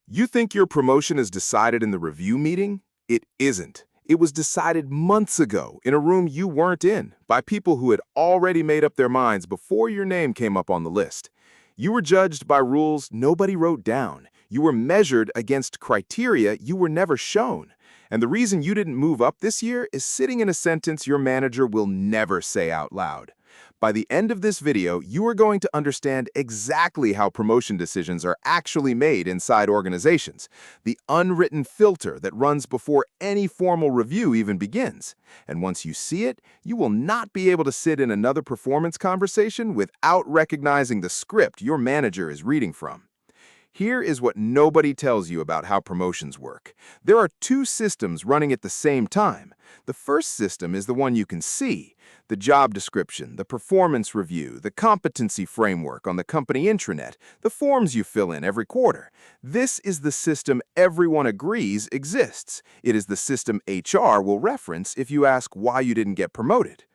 You think your promotion is decided in the review meeting? It isn't. It was decided months ago in a room you weren't in by people who had already made up their minds before your name came up on the list. You were judged by rules nobody wrote down. You were measured against criteria you were never shown. And the reason you didn't move up this year is sitting in a sentence your manager will never say out loud. By the end of this video, you are going to understand exactly how promotion decisions are actually made inside organizations, the unwritten filter that runs before any formal review even begins. And once you see it, you will not be able to sit in another performance conversation without recognizing the script your manager is reading from. Here is what nobody tells you about how promotions work. There are two systems running at the same time. The first system is the one you can see, the job description, the performance review, the competency framework on the company intranet, the forms you fill in every quarter. This is the system everyone agrees exists. It is the system HR will reference if you ask why you didn't get promoted.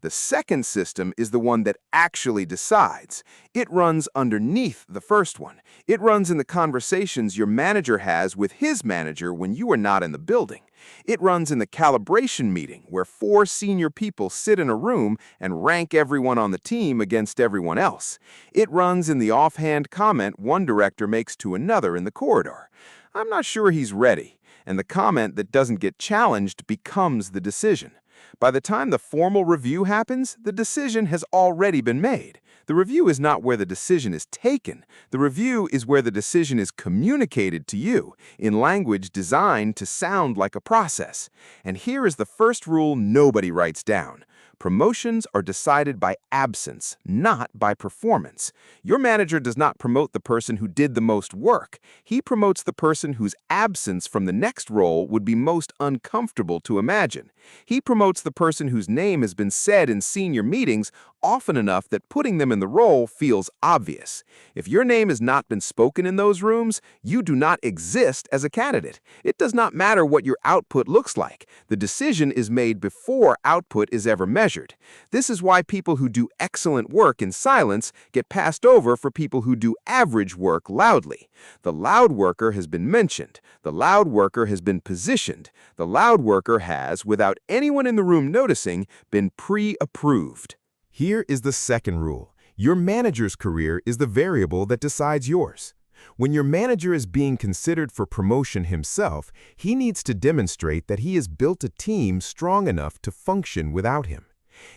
The second system is the one that actually decides. It runs underneath the first one. It runs in the conversations your manager has with his manager when you are not in the building. It runs in the calibration meeting where 4 senior people sit in a room and rank everyone on the team against everyone else. It runs in the offhand comment one director makes to another in the corridor. "I'm not sure he's ready," and the comment that doesn't get challenged becomes the decision. By the time the formal review happens, the decision has already been made. The review is not where the decision is taken. The review is where the decision is communicated to you in language designed to sound like a process. And here is the first rule nobody writes down. Promotions are decided by absence, not by performance. Your manager does not promote the person who did the most work. He promotes the person whose absence from the next role would be most uncomfortable to imagine. He promotes the person whose name has been said in senior meetings often enough that putting them in the role feels obvious. If your name has not been spoken in those rooms, you do not exist as a candidate. It does not matter what your output looks like. The decision is made before output is ever measured. This is why people who do excellent work in silence get passed over for people who do average work loudly. The loud worker has been mentioned. The loud worker has been positioned. The loud worker has, without anyone in the room noticing, been pre-approved. Here is the second rule. Your manager's career is the variable that decides yours. When your manager is being considered for promotion himself, he needs to demonstrate that he has built a team strong enough to function without him.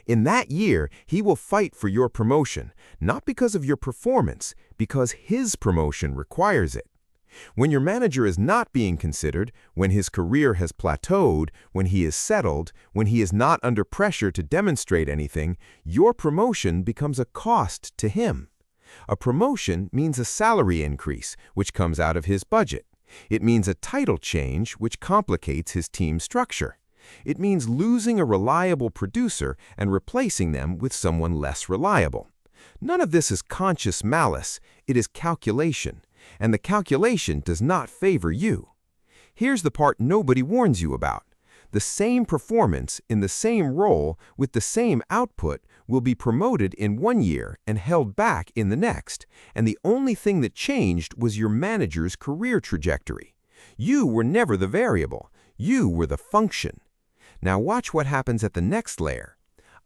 In that year, he will fight for your promotion, not because of your performance, because his promotion requires it. When your manager is not being considered, when his career has plateaued, when he is settled, when he is not under pressure to demonstrate anything, your promotion becomes a cost to him. A promotion means a salary increase, which comes out of his budget. It means a title change, which complicates his team structure. It means losing a reliable producer and replacing them with someone less reliable. None of this is conscious malice, it is calculation. And the calculation does not favor you. Here's the part nobody warns you about. The same performance in the same role with the same output will be promoted in one year and held back in the next, and the only thing that changed was your manager's career trajectory. You were never the variable. You were the function. Now watch what happens at the next layer.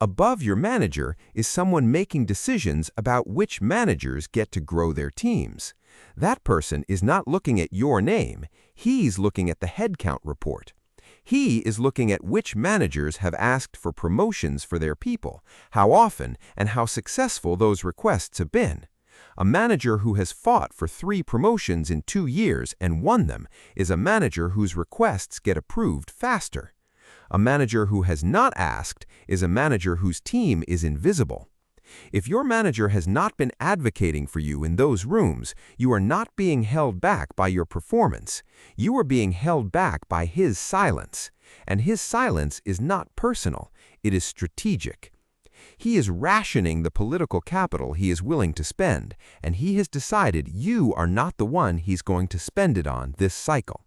Above your manager is someone making decisions about which managers get to grow their teams. That person is not looking at your name, he's looking at the headcount report. He is looking at which managers have asked for promotions for their people, how often, and how successful those requests have been. A manager who has fought for 3 promotions in 2 years and won them is a manager whose requests get approved faster. A manager who has not asked is a manager whose team is invisible. If your manager has not been advocating for you in those rooms, you are not being held back by your performance. You are being held back by his silence. And his silence is not personal, it is strategic. He is rationing the political capital he is willing to spend, and he has decided you are not the one he's going to spend it on this cycle.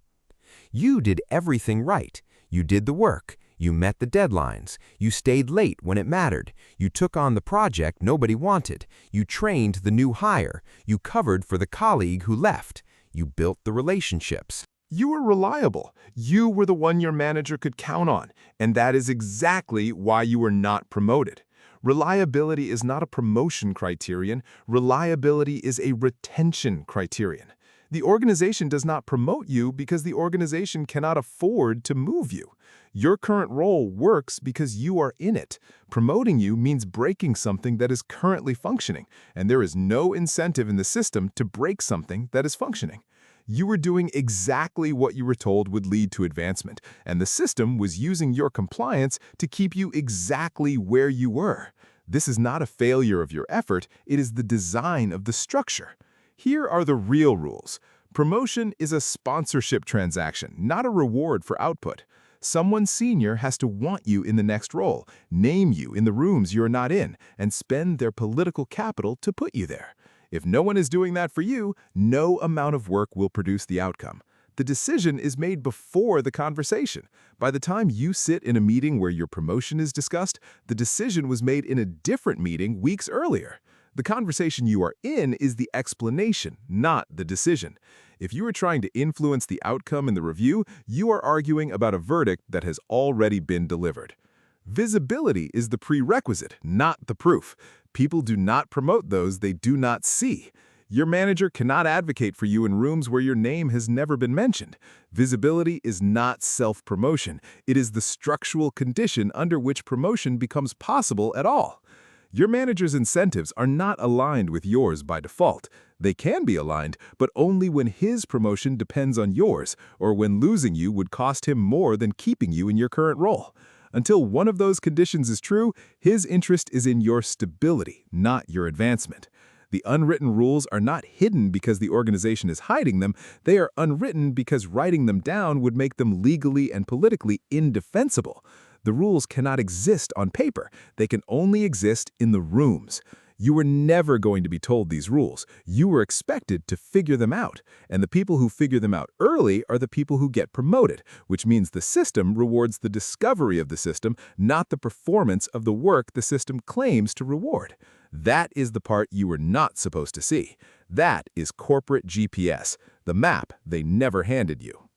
You did everything right. You did the work. You met the deadlines. You stayed late when it mattered. You took on the project nobody wanted. You trained the new hire. You covered for the colleague who left. You built the relationships. You were reliable. You were the one your manager could count on, and that is exactly why you were not promoted. Reliability is not a promotion criterion. Reliability is a retention criterion. The organization does not promote you because the organization cannot afford to move you. Your current role works because you are in it. Promoting you means breaking something that is currently functioning, and there is no incentive in the system to break something that is functioning. You were doing exactly what you were told would lead to advancement, and the system was using your compliance to keep you exactly where you were. This is not a failure of your effort, it is the design of the structure. Here are the real rules. Promotion is a sponsorship transaction, not a reward for output. Someone senior has to want you in the next role, name you in the rooms you're not in, and spend their political capital to put you there. If no one is doing that for you, no amount of work will produce the outcome. The decision is made before the conversation. By the time you sit in a meeting where your promotion is discussed, the decision was made in a different meeting weeks earlier. The conversation you are in is the explanation, not the decision. If you are trying to influence the outcome in the review, you are arguing about a verdict that has already been delivered. Visibility is the prerequisite, not the proof. People do not promote those they do not see. Your manager cannot advocate for you in rooms where your name has never been mentioned. Visibility is not self-promotion. It is the structural condition under which promotion becomes possible at all. Your manager's incentives are not aligned with yours by default. They can be aligned, but only when his promotion depends on yours, or when losing you would cost him more than keeping you in your current role. Until one of those conditions is true, his interest is in your stability, not your advancement. The unwritten rules are not hidden because the organization is hiding them. They are unwritten because writing them down would make them legally and politically indefensible. The rules cannot exist on paper. They can only exist in the rooms. You were never going to be told these rules. You were expected to figure them out. And the people who figure them out early are the people who get promoted, which means the system rewards the discovery of the system, not the performance of the work the system claims to reward. That is the part you were not supposed to see. That is corporate GPS, the map they never handed you.